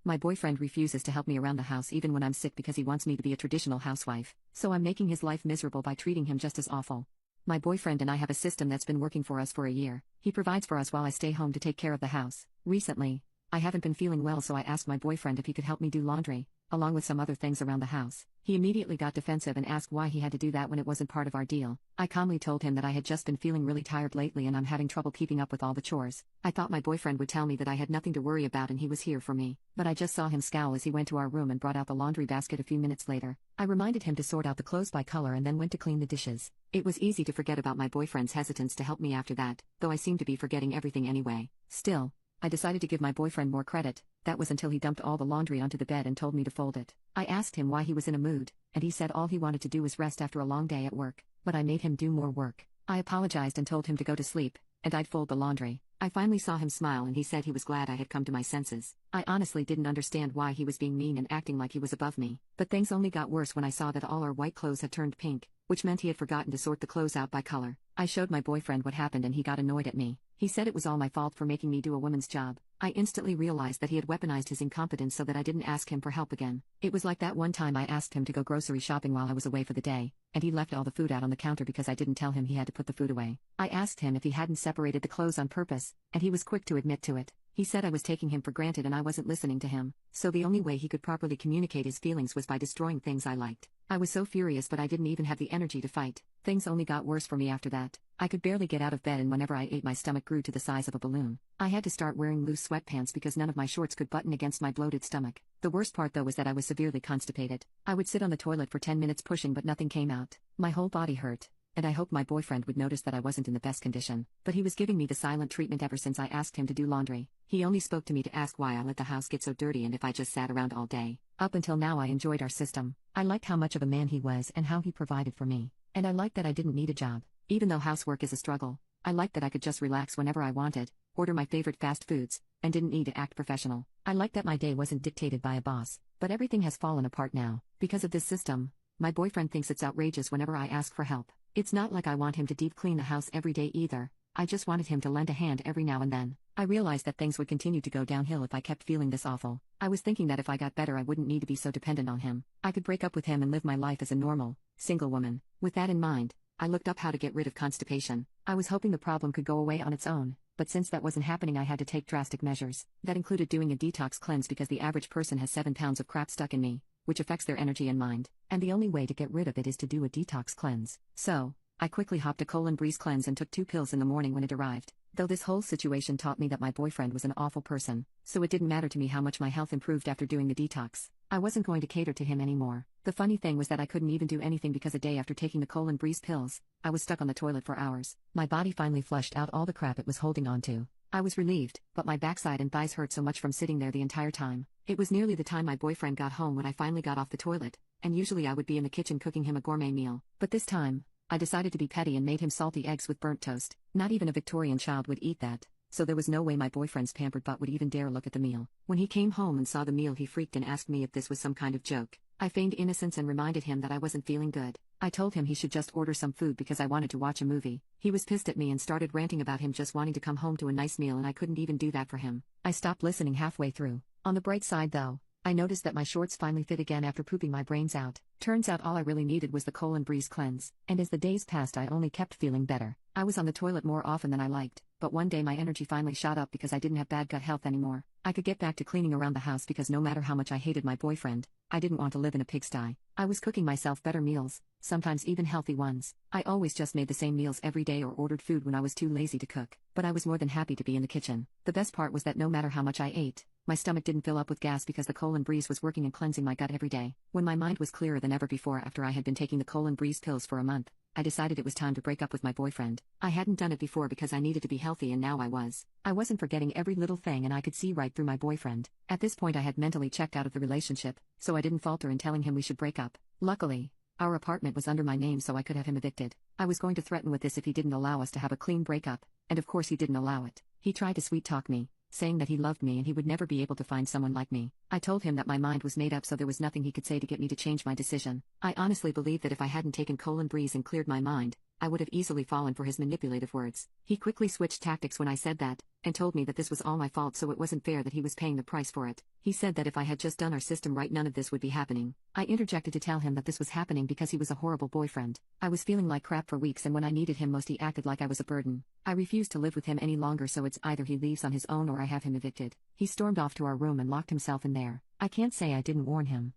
My boyfriend refuses to help me around the house even when I'm sick because he wants me to be a traditional housewife, so I'm making his life miserable by treating him just as awful. My boyfriend and I have a system that's been working for us for a year. He provides for us while I stay home to take care of the house. Recently, I haven't been feeling well, so I asked my boyfriend if he could help me do laundry, along with some other things around the house. He immediately got defensive and asked why he had to do that when it wasn't part of our deal. I calmly told him that I had just been feeling really tired lately and I'm having trouble keeping up with all the chores. I thought my boyfriend would tell me that I had nothing to worry about and he was here for me, but I just saw him scowl as he went to our room and brought out the laundry basket a few minutes later. I reminded him to sort out the clothes by color and then went to clean the dishes. It was easy to forget about my boyfriend's hesitance to help me after that, though I seemed to be forgetting everything anyway. Still, I decided to give my boyfriend more credit. That was until he dumped all the laundry onto the bed and told me to fold it. I asked him why he was in a mood, and he said all he wanted to do was rest after a long day at work, but I made him do more work. I apologized and told him to go to sleep, and I'd fold the laundry. I finally saw him smile and he said he was glad I had come to my senses. I honestly didn't understand why he was being mean and acting like he was above me, but things only got worse when I saw that all our white clothes had turned pink, which meant he had forgotten to sort the clothes out by color. I showed my boyfriend what happened and he got annoyed at me. He said it was all my fault for making me do a woman's job. I instantly realized that he had weaponized his incompetence so that I didn't ask him for help again. It was like that one time I asked him to go grocery shopping while I was away for the day, and he left all the food out on the counter because I didn't tell him he had to put the food away. I asked him if he hadn't separated the clothes on purpose, and he was quick to admit to it. He said I was taking him for granted and I wasn't listening to him, so the only way he could properly communicate his feelings was by destroying things I liked. I was so furious, but I didn't even have the energy to fight. Things only got worse for me after that. I could barely get out of bed, and whenever I ate my stomach grew to the size of a balloon. I had to start wearing loose sweatpants because none of my shorts could button against my bloated stomach. The worst part though was that I was severely constipated. I would sit on the toilet for 10 minutes pushing but nothing came out. My whole body hurt, and I hoped my boyfriend would notice that I wasn't in the best condition, but he was giving me the silent treatment ever since I asked him to do laundry. He only spoke to me to ask why I let the house get so dirty and if I just sat around all day. Up until now I enjoyed our system. I liked how much of a man he was and how he provided for me. And I liked that I didn't need a job. Even though housework is a struggle, I liked that I could just relax whenever I wanted, order my favorite fast foods, and didn't need to act professional. I liked that my day wasn't dictated by a boss. But everything has fallen apart now. Because of this system, my boyfriend thinks it's outrageous whenever I ask for help. It's not like I want him to deep clean the house every day either. I just wanted him to lend a hand every now and then. I realized that things would continue to go downhill if I kept feeling this awful. I was thinking that if I got better I wouldn't need to be so dependent on him. I could break up with him and live my life as a normal, single woman. With that in mind, I looked up how to get rid of constipation. I was hoping the problem could go away on its own, but since that wasn't happening I had to take drastic measures. That included doing a detox cleanse because the average person has 7 pounds of crap stuck in me, which affects their energy and mind, and the only way to get rid of it is to do a detox cleanse. So, I quickly hopped a Colon Breeze cleanse and took 2 pills in the morning when it arrived. Though this whole situation taught me that my boyfriend was an awful person, so it didn't matter to me how much my health improved after doing the detox. I wasn't going to cater to him anymore. The funny thing was that I couldn't even do anything because a day after taking the Colon Breeze pills, I was stuck on the toilet for hours. My body finally flushed out all the crap it was holding on to. I was relieved, but my backside and thighs hurt so much from sitting there the entire time. It was nearly the time my boyfriend got home when I finally got off the toilet, and usually I would be in the kitchen cooking him a gourmet meal. But this time, I decided to be petty and made him salty eggs with burnt toast. Not even a Victorian child would eat that, so there was no way my boyfriend's pampered butt would even dare look at the meal. When he came home and saw the meal he freaked and asked me if this was some kind of joke. I feigned innocence and reminded him that I wasn't feeling good. I told him he should just order some food because I wanted to watch a movie. He was pissed at me and started ranting about him just wanting to come home to a nice meal and I couldn't even do that for him. I stopped listening halfway through. On the bright side though, I noticed that my shorts finally fit again after pooping my brains out. Turns out all I really needed was the Colon Breeze cleanse, and as the days passed I only kept feeling better. I was on the toilet more often than I liked, but one day my energy finally shot up because I didn't have bad gut health anymore. I could get back to cleaning around the house because no matter how much I hated my boyfriend, I didn't want to live in a pigsty. I was cooking myself better meals, sometimes even healthy ones. I always just made the same meals every day or ordered food when I was too lazy to cook, but I was more than happy to be in the kitchen. The best part was that no matter how much I ate, my stomach didn't fill up with gas because the Colon Breeze was working and cleansing my gut every day. When my mind was clearer than ever before after I had been taking the Colon Breeze pills for a month, I decided it was time to break up with my boyfriend. I hadn't done it before because I needed to be healthy and now I was. I wasn't forgetting every little thing and I could see right through my boyfriend. At this point I had mentally checked out of the relationship, so I didn't falter in telling him we should break up. Luckily, our apartment was under my name so I could have him evicted. I was going to threaten with this if he didn't allow us to have a clean breakup, and of course he didn't allow it. He tried to sweet talk me, saying that he loved me and he would never be able to find someone like me. I told him that my mind was made up, so there was nothing he could say to get me to change my decision. I honestly believe that if I hadn't taken Colin Breeze and cleared my mind, I would have easily fallen for his manipulative words. He quickly switched tactics when I said that, and told me that this was all my fault, so it wasn't fair that he was paying the price for it. He said that if I had just done our system right, none of this would be happening. I interjected to tell him that this was happening because he was a horrible boyfriend. I was feeling like crap for weeks, and when I needed him most, he acted like I was a burden. I refused to live with him any longer, so it's either he leaves on his own or I have him evicted. He stormed off to our room and locked himself in there. I can't say I didn't warn him.